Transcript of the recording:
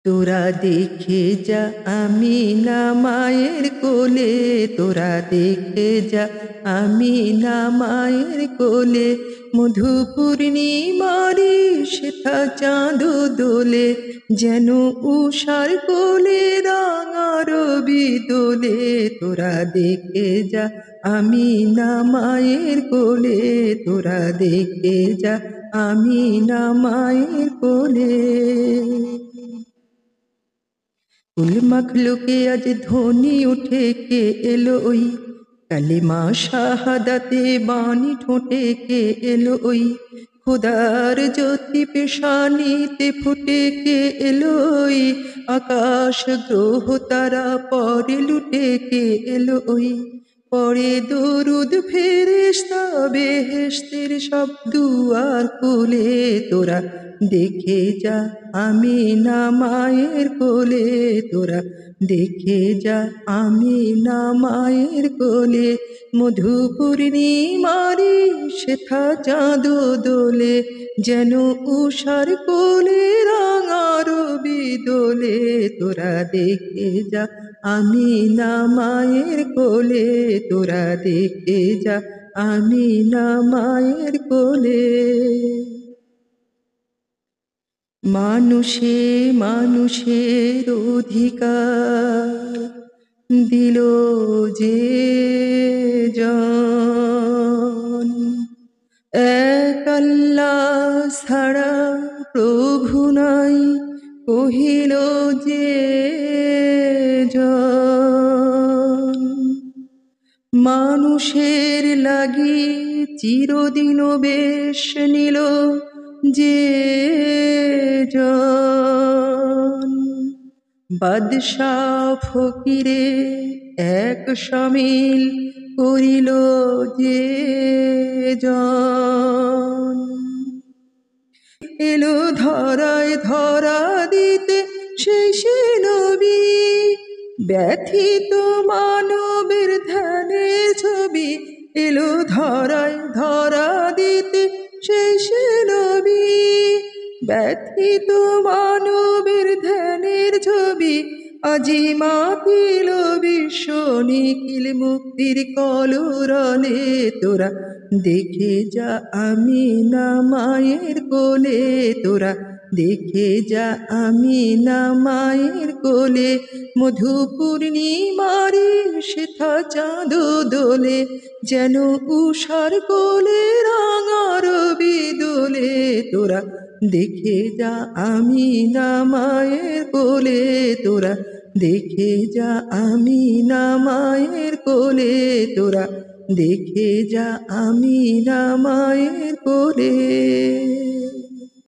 তোরা দেখে যা আমি না মায়ের কোলে, তোরা দেখে যা আমি না মায়ের কোলে। মধু পূর্ণিমারি সেথা চাঁদ দোলে, যেন উষার কোলে রাঙা রবি দোলে। তোরা দেখে যা আমি না মায়ের কোলে, তোরা দেখে যা আমি না মায়ের কোলে। কুল মখলুকে আজ ধ্বনি উঠে কে এলো ওই, কালিমা শাহাদাতে বাণী ঠোঁটে কে এলো ওই। খোদার জ্যোতি পেশানিতে ফুটে কে এলো ওই, আকাশ গ্রহ তারা পরে লুটে কে এলো ওই। পরে দরুদ ফেরেশতা বেহেশতের সব দুয়ার খুলে। তোরা দেখে যা আমি না মায়ের কোলে, তোরা দেখে যা আমি না মায়ের কোলে। মধু পূর্ণিমারি সেথা চাঁদ দোলে, যেন উষার কোলে রাঙা রবি দোলে। তোরা দেখে যা আমি না মায়ের কোলে, তোরা দেখে যা আমি না মায়ের কোলে। মানুষে মানুষের অধিকার দিল যে জন, এক আল্লাহ ছাড়া প্রভু নাই কহিল যে জন। মানুষের লাগি চিরদিন বেশ নিল যে জন, বাদশাহ ফকিরে এক সামিল করিল যে জন। এলো ধরায় ধরা দিতে সেই সে নবী, ব্যথিত মানবের ধ্যানের ছবি। এলো ধরায় ধরা দিতে সেই সে নবী, ব্যথিত মানবের ধ্যানের ছবি। আজি মাতিল বিশ্ব নিখিল মুক্তির কলরলে। তোরা দেখে যা আমি না মায়ের কোলে, তোরা দেখে যা আমি না মায়ের কোলে। মধু পূর্ণিমারি সেথা চাঁদ দোলে, যেন উষার কোলে রাঙা রবি দোলে। তোরা দেখে যা আমি না মায়ের কোলে, তোরা দেখে যা আমি না মায়ের কোলে। তোরা দেখে যা আমি না মায়ের কোলে।